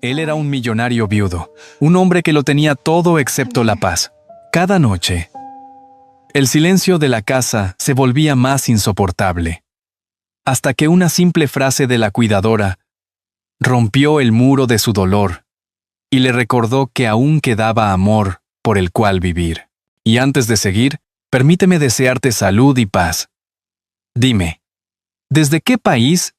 Él era un millonario viudo, un hombre que lo tenía todo excepto la paz. Cada noche, el silencio de la casa se volvía más insoportable, hasta que una simple frase de la cuidadora rompió el muro de su dolor y le recordó que aún quedaba amor por el cual vivir. Y antes de seguir, permíteme desearte salud y paz. Dime, ¿desde qué país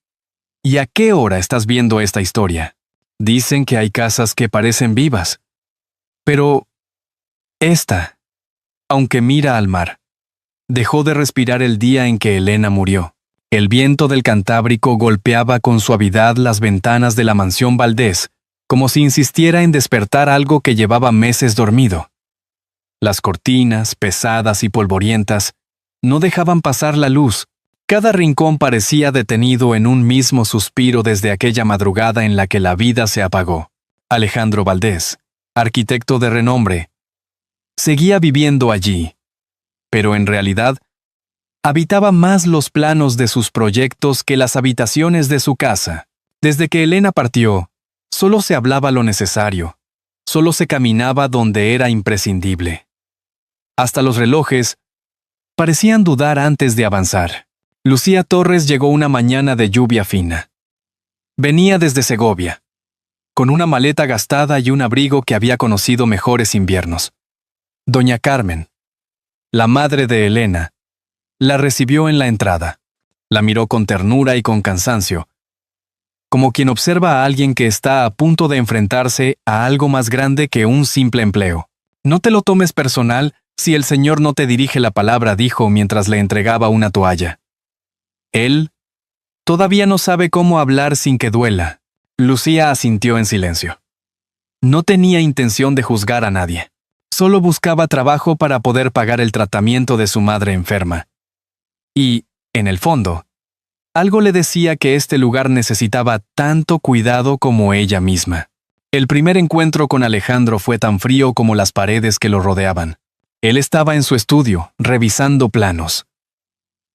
y a qué hora estás viendo esta historia? Dicen que hay casas que parecen vivas, pero esta, aunque mira al mar, dejó de respirar el día en que Elena murió. El viento del Cantábrico golpeaba con suavidad las ventanas de la mansión Valdés, como si insistiera en despertar algo que llevaba meses dormido. Las cortinas, pesadas y polvorientas, no dejaban pasar la luz. Cada rincón parecía detenido en un mismo suspiro desde aquella madrugada en la que la vida se apagó. Alejandro Valdés, arquitecto de renombre, seguía viviendo allí, pero en realidad habitaba más los planos de sus proyectos que las habitaciones de su casa. Desde que Elena partió, solo se hablaba lo necesario, solo se caminaba donde era imprescindible. Hasta los relojes parecían dudar antes de avanzar. Lucía Torres llegó una mañana de lluvia fina. Venía desde Segovia, con una maleta gastada y un abrigo que había conocido mejores inviernos. Doña Carmen, la madre de Elena, la recibió en la entrada. La miró con ternura y con cansancio, como quien observa a alguien que está a punto de enfrentarse a algo más grande que un simple empleo. No te lo tomes personal si el Señor no te dirige la palabra, dijo mientras le entregaba una toalla. Él todavía no sabe cómo hablar sin que duela. Lucía asintió en silencio. No tenía intención de juzgar a nadie. Solo buscaba trabajo para poder pagar el tratamiento de su madre enferma. Y, en el fondo, algo le decía que este lugar necesitaba tanto cuidado como ella misma. El primer encuentro con Alejandro fue tan frío como las paredes que lo rodeaban. Él estaba en su estudio, revisando planos.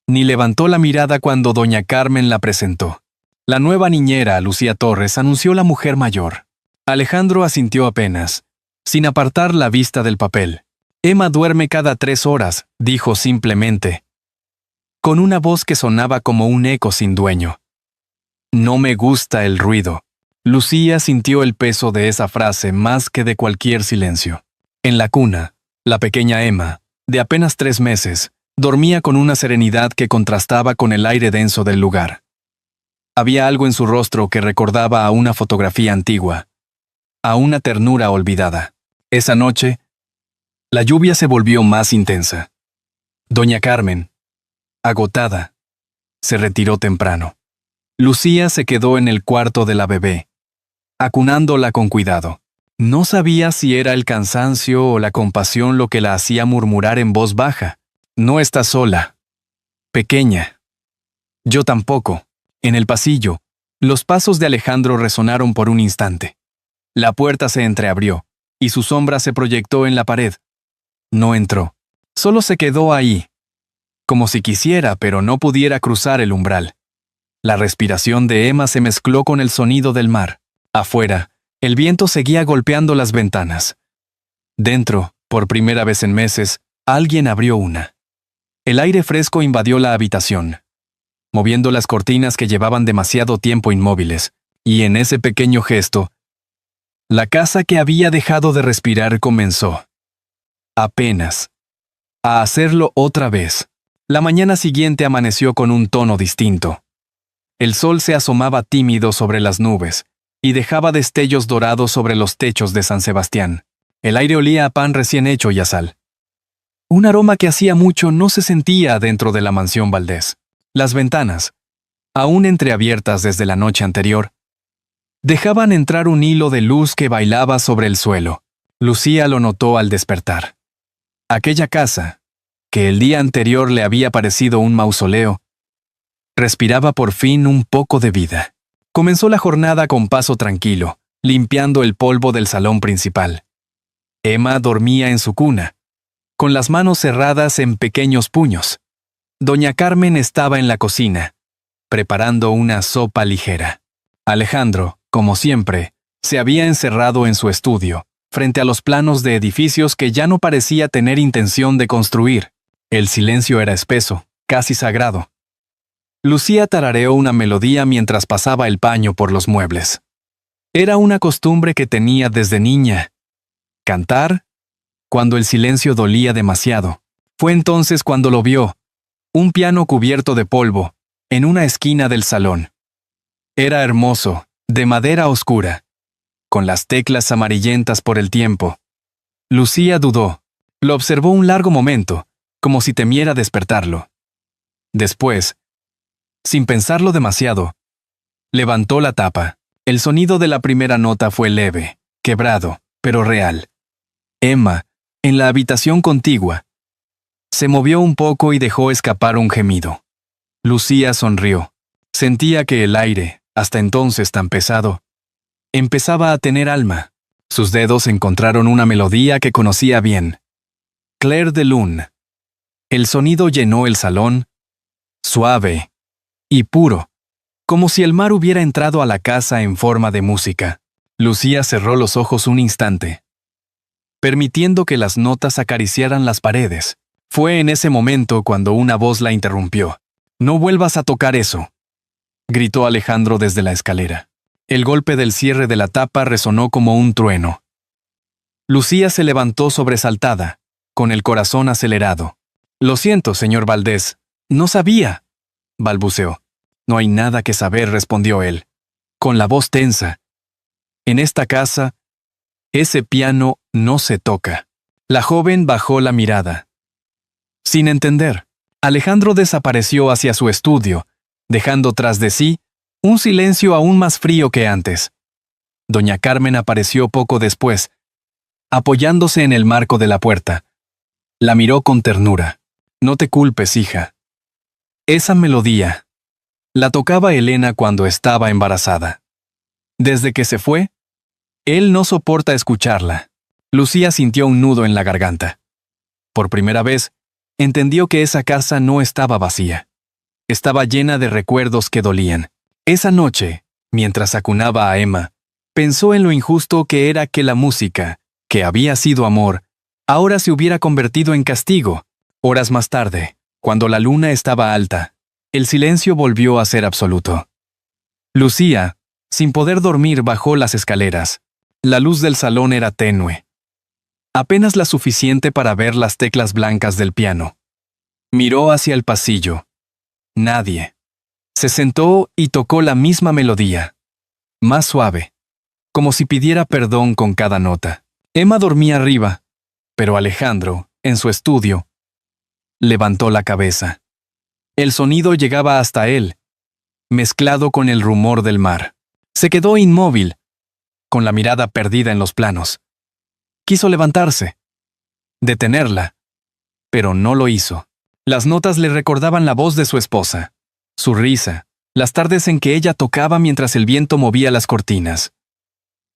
Ni levantó la mirada cuando doña Carmen la presentó. La nueva niñera, Lucía Torres, anunció la mujer mayor. Alejandro asintió apenas, sin apartar la vista del papel. Emma duerme cada 3 horas, dijo simplemente, con una voz que sonaba como un eco sin dueño. No me gusta el ruido. Lucía sintió el peso de esa frase más que de cualquier silencio. En la cuna, la pequeña Emma, de apenas 3 meses, dormía con una serenidad que contrastaba con el aire denso del lugar. Había algo en su rostro que recordaba a una fotografía antigua, a una ternura olvidada. Esa noche, la lluvia se volvió más intensa. Doña Carmen, agotada, se retiró temprano. Lucía se quedó en el cuarto de la bebé, acunándola con cuidado. No sabía si era el cansancio o la compasión lo que la hacía murmurar en voz baja. No estás sola, pequeña. Yo tampoco. En el pasillo, los pasos de Alejandro resonaron por un instante. La puerta se entreabrió, y su sombra se proyectó en la pared. No entró. Solo se quedó ahí, como si quisiera, pero no pudiera cruzar el umbral. La respiración de Emma se mezcló con el sonido del mar. Afuera, el viento seguía golpeando las ventanas. Dentro, por primera vez en meses, alguien abrió una. El aire fresco invadió la habitación, moviendo las cortinas que llevaban demasiado tiempo inmóviles, y en ese pequeño gesto, la casa que había dejado de respirar comenzó, apenas, a hacerlo otra vez. La mañana siguiente amaneció con un tono distinto. El sol se asomaba tímido sobre las nubes, y dejaba destellos dorados sobre los techos de San Sebastián. El aire olía a pan recién hecho y a sal. Un aroma que hacía mucho no se sentía dentro de la mansión Valdés. Las ventanas, aún entreabiertas desde la noche anterior, dejaban entrar un hilo de luz que bailaba sobre el suelo. Lucía lo notó al despertar. Aquella casa, que el día anterior le había parecido un mausoleo, respiraba por fin un poco de vida. Comenzó la jornada con paso tranquilo, limpiando el polvo del salón principal. Emma dormía en su cuna, con las manos cerradas en pequeños puños. Doña Carmen estaba en la cocina, preparando una sopa ligera. Alejandro, como siempre, Se había encerrado en su estudio, frente a los planos de edificios que ya no parecía tener intención de construir. El silencio era espeso, casi sagrado. Lucía tarareó una melodía mientras pasaba el paño por los muebles. Era una costumbre que tenía desde niña. Cantar cuando el silencio dolía demasiado. Fue entonces cuando lo vio, un piano cubierto de polvo, en una esquina del salón. Era hermoso, de madera oscura, con las teclas amarillentas por el tiempo. Lucía dudó. Lo observó un largo momento, como si temiera despertarlo. Después, sin pensarlo demasiado, levantó la tapa. El sonido de la primera nota fue leve, quebrado, pero real. Emma, en la habitación contigua, se movió un poco y dejó escapar un gemido. Lucía sonrió. Sentía que el aire, hasta entonces tan pesado, empezaba a tener alma. Sus dedos encontraron una melodía que conocía bien. Clair de Lune. El sonido llenó el salón, suave y puro, como si el mar hubiera entrado a la casa en forma de música. Lucía cerró los ojos un instante, permitiendo que las notas acariciaran las paredes. Fue en ese momento cuando una voz la interrumpió. «No vuelvas a tocar eso», gritó Alejandro desde la escalera. El golpe del cierre de la tapa resonó como un trueno. Lucía se levantó sobresaltada, con el corazón acelerado. «Lo siento, señor Valdés. No sabía», balbuceó. «No hay nada que saber», respondió él, con la voz tensa. «En esta casa, ese piano no se toca». La joven bajó la mirada. Sin entender, Alejandro desapareció hacia su estudio, dejando tras de sí un silencio aún más frío que antes. Doña Carmen apareció poco después, apoyándose en el marco de la puerta. La miró con ternura. «No te culpes, hija. Esa melodía la tocaba Elena cuando estaba embarazada. Desde que se fue, él no soporta escucharla». Lucía sintió un nudo en la garganta. Por primera vez, entendió que esa casa no estaba vacía. Estaba llena de recuerdos que dolían. Esa noche, mientras acunaba a Emma, pensó en lo injusto que era que la música, que había sido amor, ahora se hubiera convertido en castigo. Horas más tarde, cuando la luna estaba alta, el silencio volvió a ser absoluto. Lucía, sin poder dormir, bajó las escaleras. La luz del salón era tenue, apenas la suficiente para ver las teclas blancas del piano. Miró hacia el pasillo. Nadie. Se sentó y tocó la misma melodía, más suave, como si pidiera perdón con cada nota. Emma dormía arriba, pero Alejandro, en su estudio, levantó la cabeza. El sonido llegaba hasta él, mezclado con el rumor del mar. Se quedó inmóvil, con la mirada perdida en los planos. Quiso levantarse, detenerla, pero no lo hizo. Las notas le recordaban la voz de su esposa, su risa, las tardes en que ella tocaba mientras el viento movía las cortinas.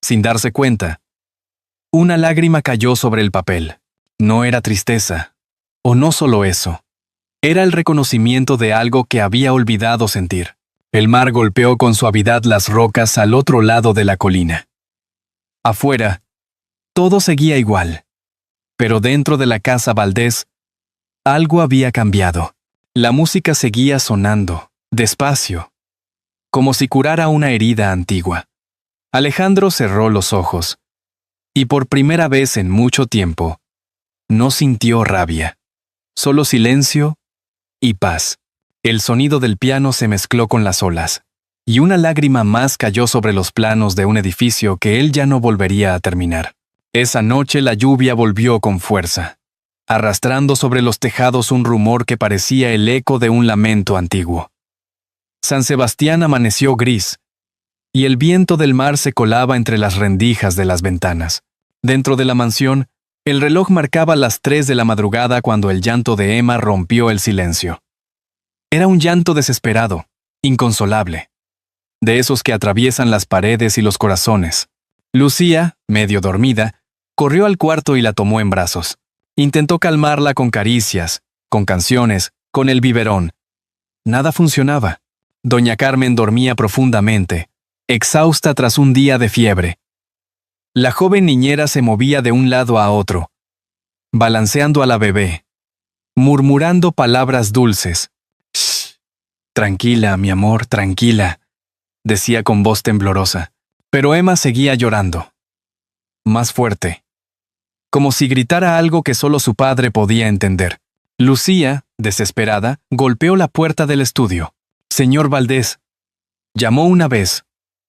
Sin darse cuenta, una lágrima cayó sobre el papel. No era tristeza, o no solo eso. Era el reconocimiento de algo que había olvidado sentir. El mar golpeó con suavidad las rocas al otro lado de la colina. Afuera, todo seguía igual. Pero dentro de la casa Valdés, algo había cambiado. La música seguía sonando, despacio, como si curara una herida antigua. Alejandro cerró los ojos, y por primera vez en mucho tiempo, no sintió rabia, solo silencio y paz. El sonido del piano se mezcló con las olas, y una lágrima más cayó sobre los planos de un edificio que él ya no volvería a terminar. Esa noche la lluvia volvió con fuerza, arrastrando sobre los tejados un rumor que parecía el eco de un lamento antiguo. San Sebastián amaneció gris, y el viento del mar se colaba entre las rendijas de las ventanas. Dentro de la mansión, el reloj marcaba las 3 de la madrugada cuando el llanto de Emma rompió el silencio. Era un llanto desesperado, inconsolable, de esos que atraviesan las paredes y los corazones. Lucía, medio dormida, corrió al cuarto y la tomó en brazos. Intentó calmarla con caricias, con canciones, con el biberón. Nada funcionaba. Doña Carmen dormía profundamente, exhausta tras un día de fiebre. La joven niñera se movía de un lado a otro, balanceando a la bebé, murmurando palabras dulces. «Shh, tranquila, mi amor, tranquila», decía con voz temblorosa. Pero Emma seguía llorando. Más fuerte. Como si gritara algo que solo su padre podía entender. Lucía, desesperada, golpeó la puerta del estudio. «Señor Valdés». Llamó una vez,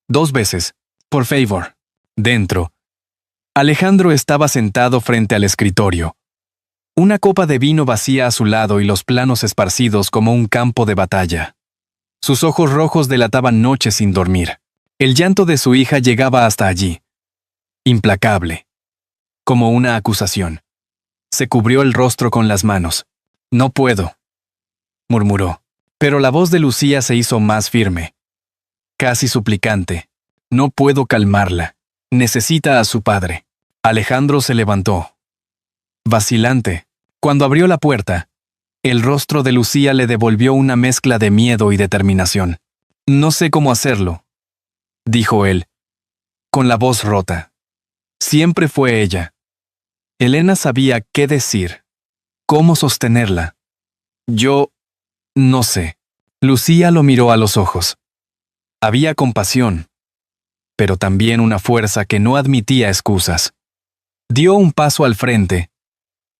2 veces. «Por favor». Dentro. Alejandro estaba sentado frente al escritorio. Una copa de vino vacía a su lado y los planos esparcidos como un campo de batalla. Sus ojos rojos delataban noches sin dormir. El llanto de su hija llegaba hasta allí. Implacable. Como una acusación. Se cubrió el rostro con las manos. «No puedo», murmuró. Pero la voz de Lucía se hizo más firme. Casi suplicante. «No puedo calmarla. Necesita a su padre». Alejandro se levantó. Vacilante. Cuando abrió la puerta, el rostro de Lucía le devolvió una mezcla de miedo y determinación. «No sé cómo hacerlo», dijo él, con la voz rota. Siempre fue ella. Elena sabía qué decir, cómo sostenerla. «Yo no sé». Lucía lo miró a los ojos. Había compasión, pero también una fuerza que no admitía excusas. Dio un paso al frente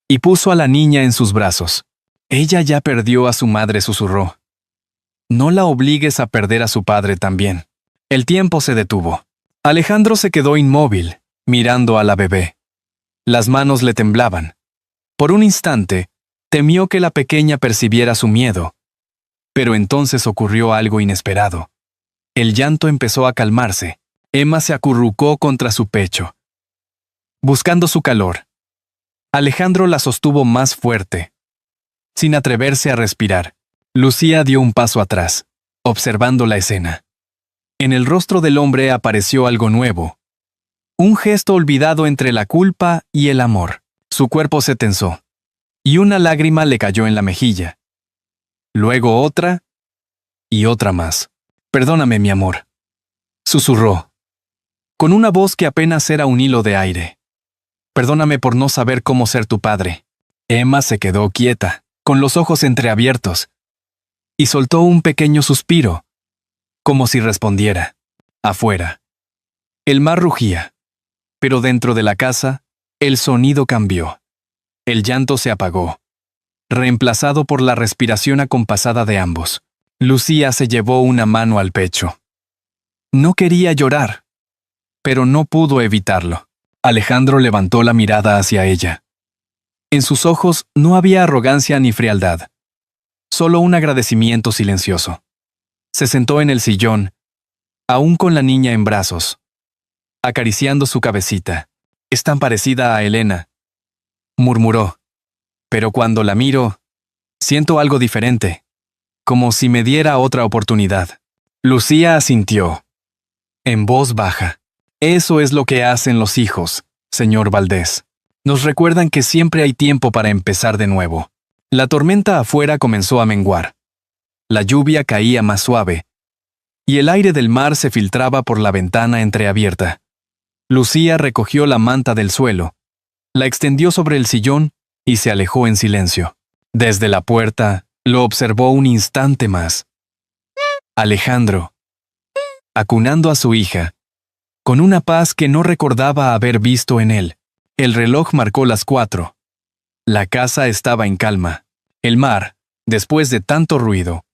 y puso a la niña en sus brazos. «Ella ya perdió a su madre», susurró. «No la obligues a perder a su padre también». El tiempo se detuvo. Alejandro se quedó inmóvil, mirando a la bebé. Las manos le temblaban. Por un instante, temió que la pequeña percibiera su miedo. Pero entonces ocurrió algo inesperado. El llanto empezó a calmarse. Emma se acurrucó contra su pecho, buscando su calor. Alejandro la sostuvo más fuerte, sin atreverse a respirar. Lucía dio un paso atrás, observando la escena. En el rostro del hombre apareció algo nuevo. Un gesto olvidado entre la culpa y el amor. Su cuerpo se tensó, y una lágrima le cayó en la mejilla. Luego otra, y otra más. «Perdóname, mi amor», susurró, con una voz que apenas era un hilo de aire. «Perdóname por no saber cómo ser tu padre». Emma se quedó quieta, con los ojos entreabiertos, y soltó un pequeño suspiro, como si respondiera. Afuera. El mar rugía, pero dentro de la casa, el sonido cambió. El llanto se apagó, reemplazado por la respiración acompasada de ambos. Lucía se llevó una mano al pecho. No quería llorar, pero no pudo evitarlo. Alejandro levantó la mirada hacia ella. En sus ojos no había arrogancia ni frialdad, solo un agradecimiento silencioso. Se sentó en el sillón, aún con la niña en brazos, acariciando su cabecita. «Es tan parecida a Elena», murmuró. «Pero cuando la miro, siento algo diferente, como si me diera otra oportunidad». Lucía asintió, en voz baja. «Eso es lo que hacen los hijos, señor Valdés. Nos recuerdan que siempre hay tiempo para empezar de nuevo». La tormenta afuera comenzó a menguar. La lluvia caía más suave, y el aire del mar se filtraba por la ventana entreabierta. Lucía recogió la manta del suelo, la extendió sobre el sillón y se alejó en silencio. Desde la puerta, lo observó un instante más. Alejandro, acunando a su hija, con una paz que no recordaba haber visto en él. El reloj marcó las 4. La casa estaba en calma. El mar, después de tanto ruido,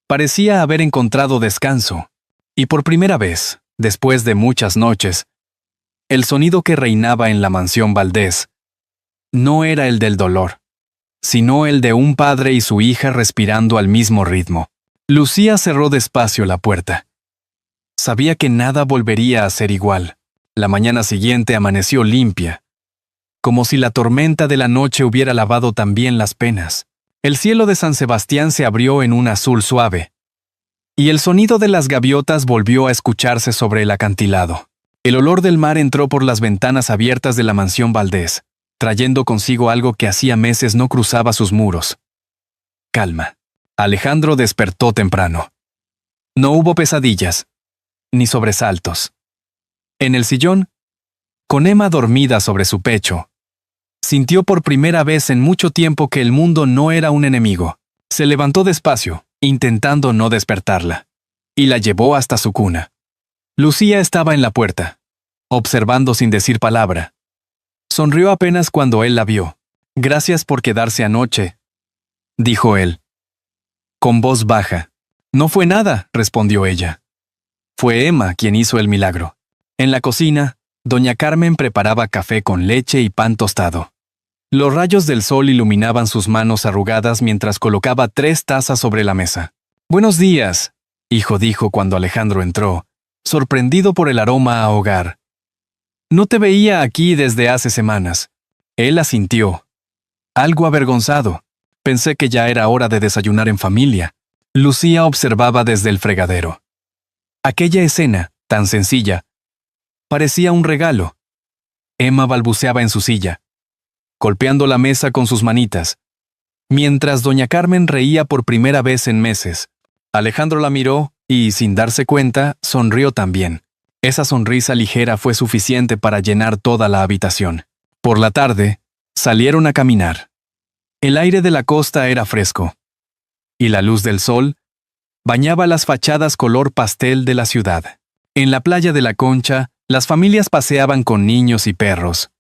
parecía haber encontrado descanso. Y por primera vez, después de muchas noches, el sonido que reinaba en la mansión Valdés no era el del dolor, sino el de un padre y su hija respirando al mismo ritmo. Lucía cerró despacio la puerta. Sabía que nada volvería a ser igual. La mañana siguiente amaneció limpia, como si la tormenta de la noche hubiera lavado también las penas. El cielo de San Sebastián se abrió en un azul suave, y el sonido de las gaviotas volvió a escucharse sobre el acantilado. El olor del mar entró por las ventanas abiertas de la mansión Valdés, trayendo consigo algo que hacía meses no cruzaba sus muros. Calma. Alejandro despertó temprano. No hubo pesadillas, ni sobresaltos. En el sillón, con Emma dormida sobre su pecho. Sintió por primera vez en mucho tiempo que el mundo no era un enemigo. Se levantó despacio, intentando no despertarla, y la llevó hasta su cuna. Lucía estaba en la puerta, observando sin decir palabra. Sonrió apenas cuando él la vio. «Gracias por quedarse anoche», dijo él, con voz baja. «No fue nada», respondió ella. Fue Emma quien hizo el milagro. En la cocina, doña Carmen preparaba café con leche y pan tostado. Los rayos del sol iluminaban sus manos arrugadas mientras colocaba 3 tazas sobre la mesa. «Buenos días», hijo dijo cuando Alejandro entró, sorprendido por el aroma a hogar. «No te veía aquí desde hace semanas». Él asintió, algo avergonzado. «Pensé que ya era hora de desayunar en familia». Lucía observaba desde el fregadero. Aquella escena, tan sencilla, parecía un regalo. Emma balbuceaba en su silla, golpeando la mesa con sus manitas, mientras doña Carmen reía por primera vez en meses. Alejandro la miró y, sin darse cuenta, sonrió también. Esa sonrisa ligera fue suficiente para llenar toda la habitación. Por la tarde, salieron a caminar. El aire de la costa era fresco, y la luz del sol bañaba las fachadas color pastel de la ciudad. En la playa de la Concha, las familias paseaban con niños y perros.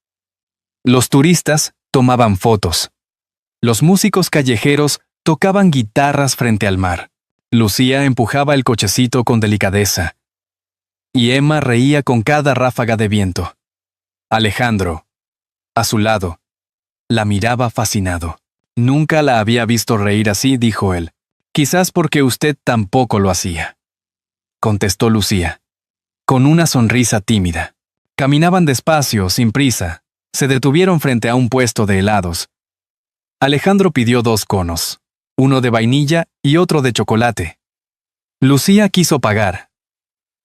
Los turistas tomaban fotos. Los músicos callejeros tocaban guitarras frente al mar. Lucía empujaba el cochecito con delicadeza, y Emma reía con cada ráfaga de viento. Alejandro, a su lado, la miraba fascinado. «Nunca la había visto reír así», dijo él. «Quizás porque usted tampoco lo hacía», contestó Lucía, con una sonrisa tímida. Caminaban despacio, sin prisa. Se detuvieron frente a un puesto de helados. Alejandro pidió 2 conos, uno de vainilla y otro de chocolate. Lucía quiso pagar,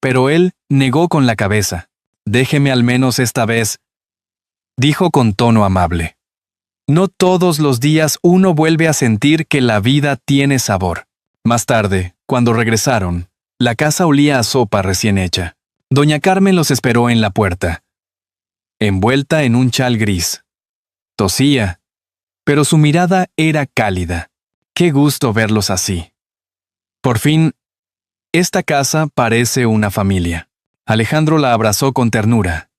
pero él negó con la cabeza. «Déjeme al menos esta vez», dijo con tono amable. «No todos los días uno vuelve a sentir que la vida tiene sabor». Más tarde, cuando regresaron, la casa olía a sopa recién hecha. Doña Carmen los esperó en la puerta, envuelta en un chal gris. Tosía, pero su mirada era cálida. «Qué gusto verlos así. Por fin, esta casa parece una familia». Alejandro la abrazó con ternura,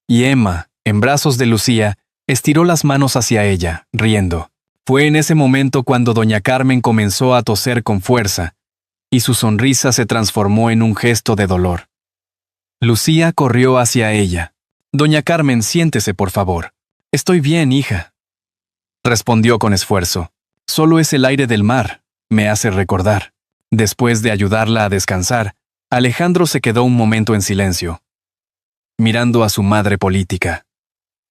y Emma, en brazos de Lucía, estiró las manos hacia ella, riendo. Fue en ese momento cuando doña Carmen comenzó a toser con fuerza, y su sonrisa se transformó en un gesto de dolor. Lucía corrió hacia ella. «Doña Carmen, siéntese, por favor». «Estoy bien, hija», respondió con esfuerzo. «Solo es el aire del mar», me hace recordar. Después de ayudarla a descansar, Alejandro se quedó un momento en silencio, mirando a su madre política.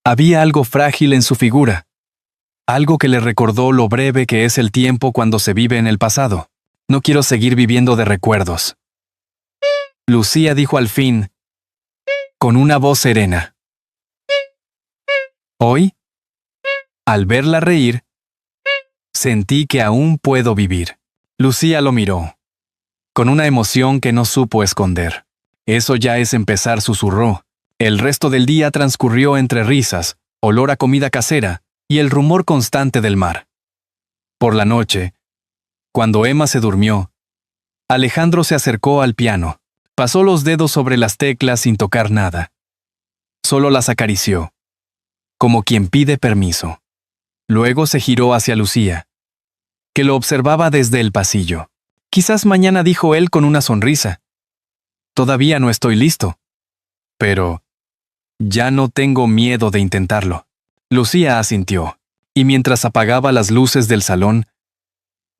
Había algo frágil en su figura, algo que le recordó lo breve que es el tiempo cuando se vive en el pasado. «No quiero seguir viviendo de recuerdos», Lucía dijo al fin, con una voz serena. Hoy, al verla reír, sentí que aún puedo vivir. Lucía lo miró, con una emoción que no supo esconder. «Eso ya es empezar», susurró. El resto del día transcurrió entre risas, olor a comida casera y el rumor constante del mar. Por la noche, cuando Emma se durmió, Alejandro se acercó al piano, pasó los dedos sobre las teclas sin tocar nada. Solo las acarició, como quien pide permiso. Luego se giró hacia Lucía, que lo observaba desde el pasillo. «Quizás mañana», dijo él con una sonrisa. «Todavía no estoy listo. Pero ya no tengo miedo de intentarlo». Lucía asintió, y mientras apagaba las luces del salón,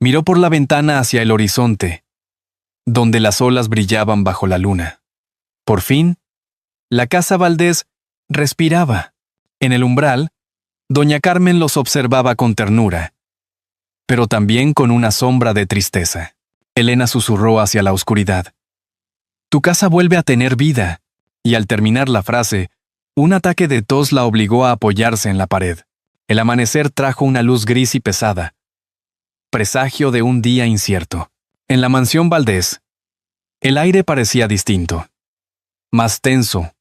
miró por la ventana hacia el horizonte, donde las olas brillaban bajo la luna. Por fin, la casa Valdés respiraba. En el umbral, doña Carmen los observaba con ternura, pero también con una sombra de tristeza. Elena susurró hacia la oscuridad. «Tu casa vuelve a tener vida», y al terminar la frase, un ataque de tos la obligó a apoyarse en la pared. El amanecer trajo una luz gris y pesada, presagio de un día incierto. En la mansión Valdés, el aire parecía distinto, más tenso,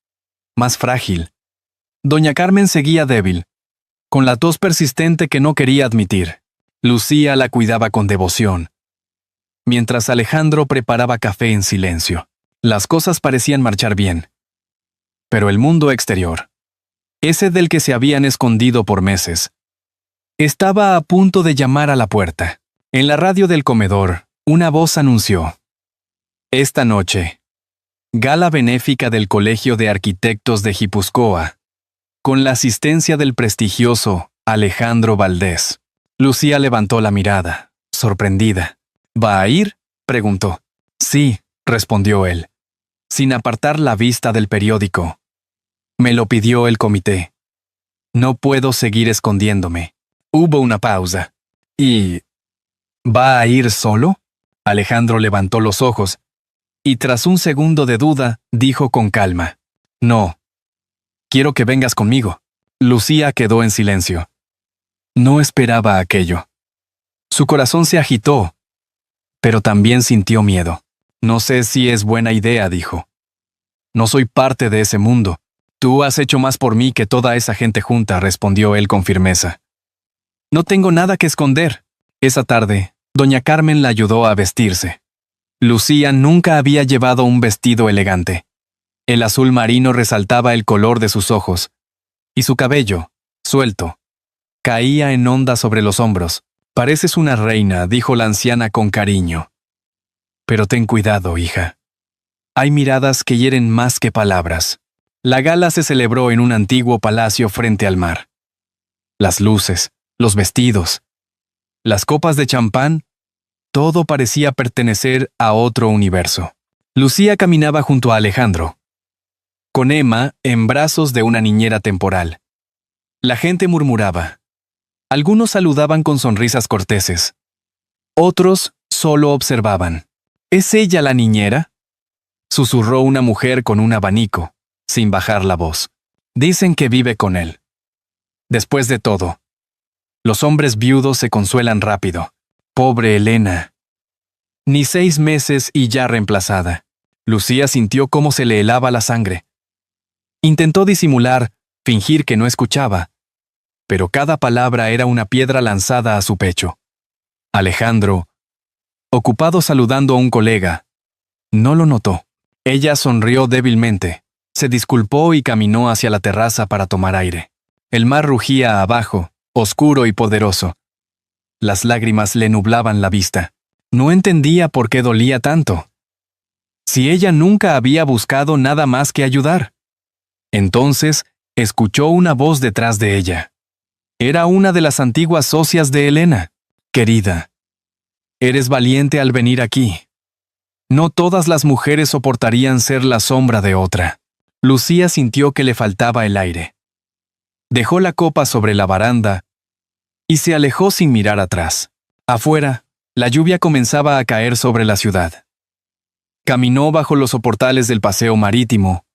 más frágil. Doña Carmen seguía débil, con la tos persistente que no quería admitir. Lucía la cuidaba con devoción, mientras Alejandro preparaba café en silencio. Las cosas parecían marchar bien. Pero el mundo exterior, ese del que se habían escondido por meses, estaba a punto de llamar a la puerta. En la radio del comedor, una voz anunció: esta noche, gala benéfica del Colegio de Arquitectos de Guipúzcoa, con la asistencia del prestigioso Alejandro Valdés. Lucía levantó la mirada, sorprendida. ¿Va a ir?, preguntó. Sí, respondió él, sin apartar la vista del periódico. Me lo pidió el comité. No puedo seguir escondiéndome. Hubo una pausa. ¿Y va a ir solo? Alejandro levantó los ojos, y tras un segundo de duda, dijo con calma: no. Quiero que vengas conmigo. Lucía quedó en silencio. No esperaba aquello. Su corazón se agitó, pero también sintió miedo. No sé si es buena idea, dijo. No soy parte de ese mundo. Tú has hecho más por mí que toda esa gente junta, respondió él con firmeza. No tengo nada que esconder. Esa tarde, doña Carmen la ayudó a vestirse. Lucía nunca había llevado un vestido elegante. El azul marino resaltaba el color de sus ojos, y su cabello, suelto, caía en ondas sobre los hombros. Pareces una reina, dijo la anciana con cariño. Pero ten cuidado, hija. Hay miradas que hieren más que palabras. La gala se celebró en un antiguo palacio frente al mar. Las luces, los vestidos, las copas de champán, todo parecía pertenecer a otro universo. Lucía caminaba junto a Alejandro, con Emma en brazos de una niñera temporal. La gente murmuraba. Algunos saludaban con sonrisas corteses. Otros solo observaban. ¿Es ella la niñera?, susurró una mujer con un abanico, sin bajar la voz. Dicen que vive con él. Después de todo, los hombres viudos se consuelan rápido. Pobre Elena. Ni 6 meses y ya reemplazada. Lucía sintió cómo se le helaba la sangre. Intentó disimular, fingir que no escuchaba, pero cada palabra era una piedra lanzada a su pecho. Alejandro, ocupado saludando a un colega, no lo notó. Ella sonrió débilmente, se disculpó y caminó hacia la terraza para tomar aire. El mar rugía abajo, oscuro y poderoso. Las lágrimas le nublaban la vista. No entendía por qué dolía tanto. Si ella nunca había buscado nada más que ayudar. Entonces, escuchó una voz detrás de ella. Era una de las antiguas socias de Elena. Querida, eres valiente al venir aquí. No todas las mujeres soportarían ser la sombra de otra. Lucía sintió que le faltaba el aire. Dejó la copa sobre la baranda y se alejó sin mirar atrás. Afuera, la lluvia comenzaba a caer sobre la ciudad. Caminó bajo los soportales del paseo marítimo,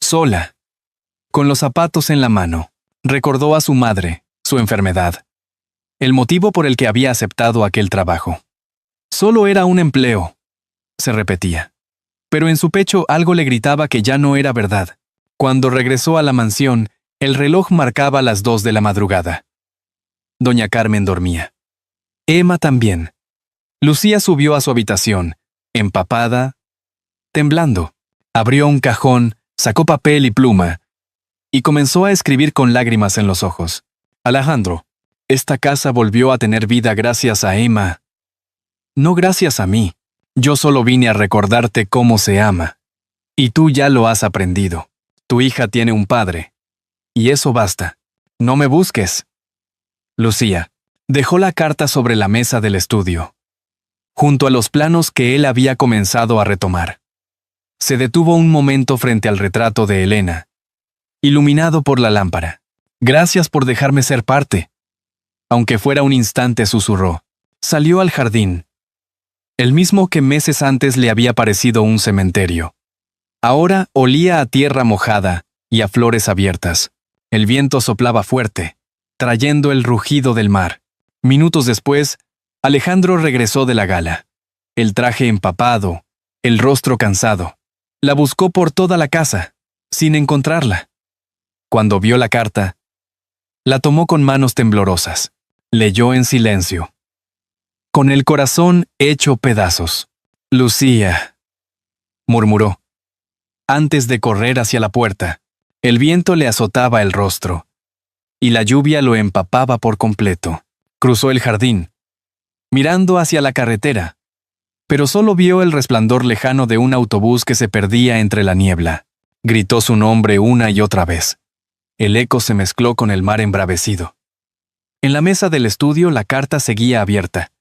sola, con los zapatos en la mano. Recordó a su madre, su enfermedad, el motivo por el que había aceptado aquel trabajo. Solo era un empleo, se repetía. Pero en su pecho algo le gritaba que ya no era verdad. Cuando regresó a la mansión, el reloj marcaba las 2 de la madrugada. Doña Carmen dormía. Emma también. Lucía subió a su habitación, empapada, temblando. Abrió un cajón, sacó papel y pluma, y comenzó a escribir con lágrimas en los ojos. Alejandro, esta casa volvió a tener vida gracias a Emma. No gracias a mí. Yo solo vine a recordarte cómo se ama. Y tú ya lo has aprendido. Tu hija tiene un padre. Y eso basta. No me busques. Lucía dejó la carta sobre la mesa del estudio, junto a los planos que él había comenzado a retomar. Se detuvo un momento frente al retrato de Elena, iluminado por la lámpara. Gracias por dejarme ser parte. Aunque fuera un instante, susurró. Salió al jardín, el mismo que meses antes le había parecido un cementerio. Ahora olía a tierra mojada y a flores abiertas. El viento soplaba fuerte, trayendo el rugido del mar. Minutos después, Alejandro regresó de la gala. El traje empapado, el rostro cansado. La buscó por toda la casa, sin encontrarla. Cuando vio la carta, la tomó con manos temblorosas. Leyó en silencio, con el corazón hecho pedazos. «Lucía», murmuró. Antes de correr hacia la puerta, el viento le azotaba el rostro, y la lluvia lo empapaba por completo. Cruzó el jardín, mirando hacia la carretera, pero solo vio el resplandor lejano de un autobús que se perdía entre la niebla. Gritó su nombre una y otra vez. El eco se mezcló con el mar embravecido. En la mesa del estudio la carta seguía abierta,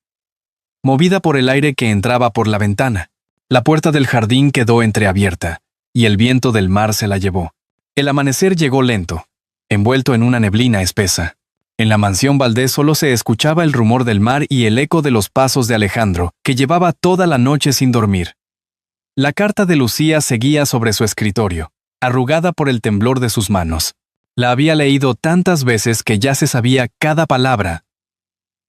movida por el aire que entraba por la ventana. La puerta del jardín quedó entreabierta, y el viento del mar se la llevó. El amanecer llegó lento, envuelto en una neblina espesa. En la mansión Valdés solo se escuchaba el rumor del mar y el eco de los pasos de Alejandro, que llevaba toda la noche sin dormir. La carta de Lucía seguía sobre su escritorio, arrugada por el temblor de sus manos. La había leído tantas veces que ya se sabía cada palabra,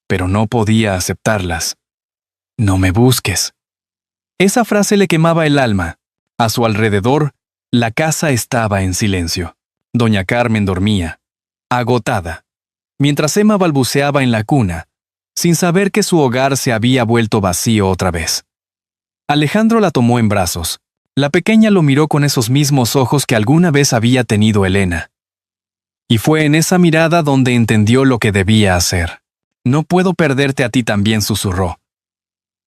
pero no podía aceptarlas. «No me busques». Esa frase le quemaba el alma. A su alrededor, la casa estaba en silencio. Doña Carmen dormía, agotada, mientras Emma balbuceaba en la cuna, sin saber que su hogar se había vuelto vacío otra vez. Alejandro la tomó en brazos. La pequeña lo miró con esos mismos ojos que alguna vez había tenido Elena. Y fue en esa mirada donde entendió lo que debía hacer. «No puedo perderte a ti también», susurró.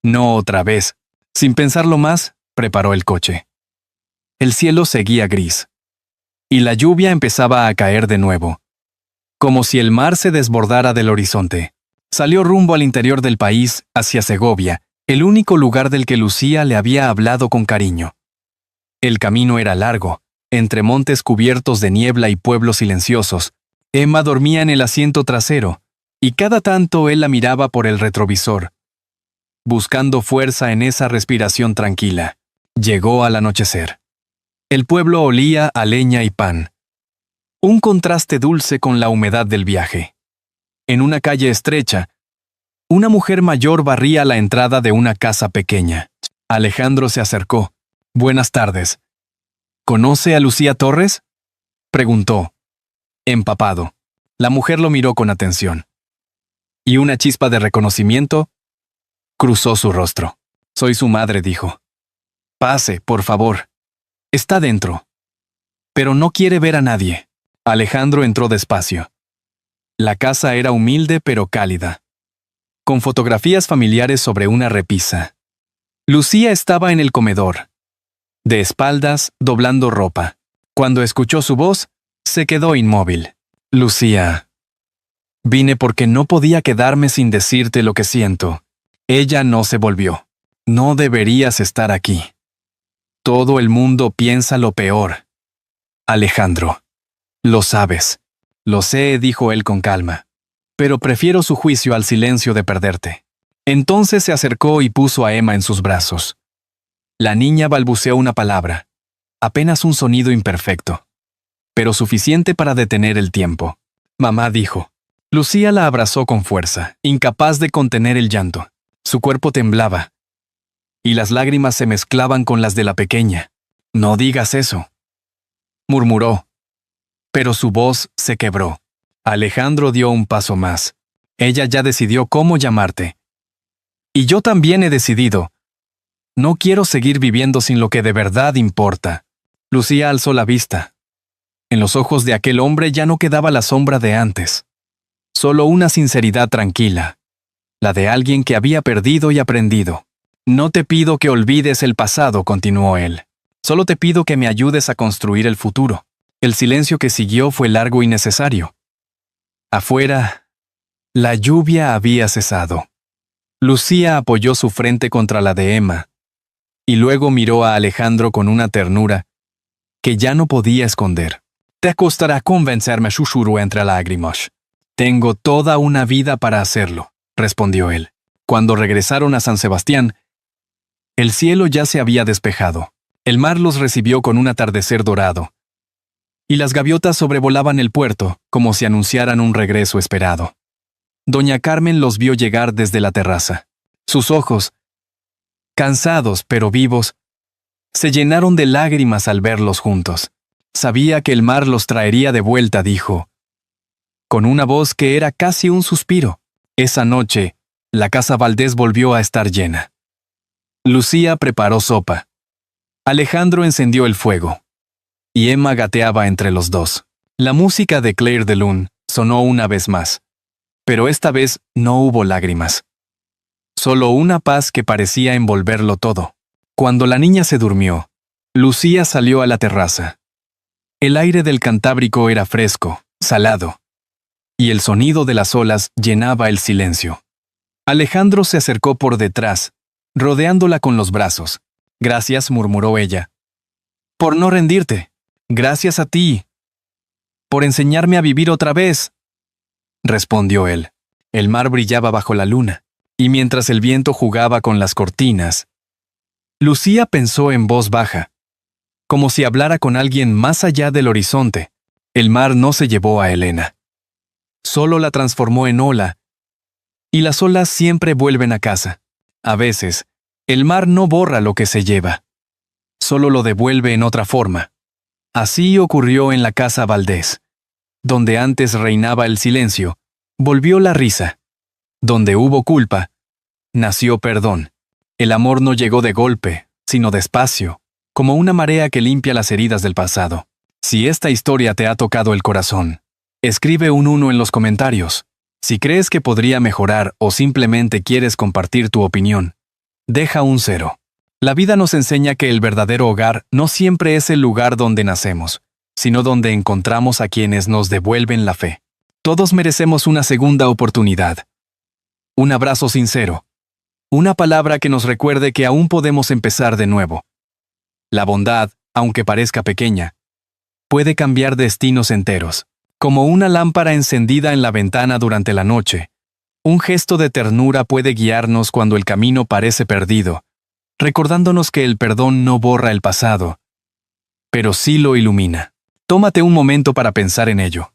«No otra vez». Sin pensarlo más, preparó el coche. El cielo seguía gris, y la lluvia empezaba a caer de nuevo, como si el mar se desbordara del horizonte. Salió rumbo al interior del país, hacia Segovia, el único lugar del que Lucía le había hablado con cariño. El camino era largo, entre montes cubiertos de niebla y pueblos silenciosos. Emma dormía en el asiento trasero, y cada tanto él la miraba por el retrovisor, buscando fuerza en esa respiración tranquila. Llegó al anochecer. El pueblo olía a leña y pan, un contraste dulce con la humedad del viaje. En una calle estrecha, una mujer mayor barría la entrada de una casa pequeña. Alejandro se acercó. «Buenas tardes. ¿Conoce a Lucía Torres?», preguntó, empapado. La mujer lo miró con atención, y una chispa de reconocimiento cruzó su rostro. «Soy su madre», dijo. «Pase, por favor. Está dentro. Pero no quiere ver a nadie». Alejandro entró despacio. La casa era humilde pero cálida, con fotografías familiares sobre una repisa. Lucía estaba en el comedor, de espaldas, doblando ropa. Cuando escuchó su voz, se quedó inmóvil. «Lucía, vine porque no podía quedarme sin decirte lo que siento». Ella no se volvió. «No deberías estar aquí. Todo el mundo piensa lo peor. Alejandro. Lo sabes». «Lo sé», dijo él con calma. «Pero prefiero su juicio al silencio de perderte». Entonces se acercó y puso a Emma en sus brazos. La niña balbuceó una palabra, apenas un sonido imperfecto, pero suficiente para detener el tiempo. «Mamá», dijo. Lucía la abrazó con fuerza, incapaz de contener el llanto. Su cuerpo temblaba, y las lágrimas se mezclaban con las de la pequeña. «No digas eso», murmuró, pero su voz se quebró. Alejandro dio un paso más. «Ella ya decidió cómo llamarte. Y yo también he decidido. No quiero seguir viviendo sin lo que de verdad importa». Lucía alzó la vista. En los ojos de aquel hombre ya no quedaba la sombra de antes. Solo una sinceridad tranquila, la de alguien que había perdido y aprendido. «No te pido que olvides el pasado», continuó él. «Solo te pido que me ayudes a construir el futuro». El silencio que siguió fue largo y necesario. Afuera, la lluvia había cesado. Lucía apoyó su frente contra la de Emma, y luego miró a Alejandro con una ternura que ya no podía esconder. «Te costará convencerme», susurró entre lágrimas. «Tengo toda una vida para hacerlo», respondió él. Cuando regresaron a San Sebastián, el cielo ya se había despejado. El mar los recibió con un atardecer dorado, y las gaviotas sobrevolaban el puerto como si anunciaran un regreso esperado. Doña Carmen los vio llegar desde la terraza. Sus ojos, cansados pero vivos, se llenaron de lágrimas al verlos juntos. Sabía que el mar los traería de vuelta, dijo, con una voz que era casi un suspiro. Esa noche, la casa Valdés volvió a estar llena. Lucía preparó sopa. Alejandro encendió el fuego. Y Emma gateaba entre los dos. La música de Clair de Lune sonó una vez más. Pero esta vez no hubo lágrimas. Solo una paz que parecía envolverlo todo. Cuando la niña se durmió, Lucía salió a la terraza. El aire del Cantábrico era fresco, salado, y el sonido de las olas llenaba el silencio. Alejandro se acercó por detrás, rodeándola con los brazos. Gracias, murmuró ella. Por no rendirte. Gracias a ti. Por enseñarme a vivir otra vez, respondió él. El mar brillaba bajo la luna, y mientras el viento jugaba con las cortinas, Lucía pensó en voz baja, como si hablara con alguien más allá del horizonte. El mar no se llevó a Elena. Solo la transformó en ola, y las olas siempre vuelven a casa. A veces, el mar no borra lo que se lleva, solo lo devuelve en otra forma. Así ocurrió en la casa Valdés. Donde antes reinaba el silencio, volvió la risa. Donde hubo culpa, nació perdón. El amor no llegó de golpe, sino despacio, como una marea que limpia las heridas del pasado. Si esta historia te ha tocado el corazón, escribe un 1 en los comentarios. Si crees que podría mejorar o simplemente quieres compartir tu opinión, deja un 0. La vida nos enseña que el verdadero hogar no siempre es el lugar donde nacemos, sino donde encontramos a quienes nos devuelven la fe. Todos merecemos una segunda oportunidad. Un abrazo sincero. Una palabra que nos recuerde que aún podemos empezar de nuevo. La bondad, aunque parezca pequeña, puede cambiar destinos enteros. Como una lámpara encendida en la ventana durante la noche, un gesto de ternura puede guiarnos cuando el camino parece perdido, recordándonos que el perdón no borra el pasado, pero sí lo ilumina. Tómate un momento para pensar en ello.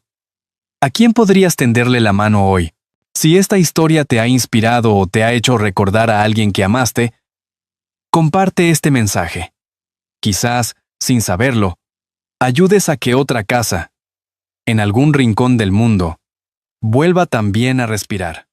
¿A quién podrías tenderle la mano hoy? Si esta historia te ha inspirado o te ha hecho recordar a alguien que amaste, comparte este mensaje. Quizás, sin saberlo, ayudes a que otra casa, en algún rincón del mundo, vuelva también a respirar.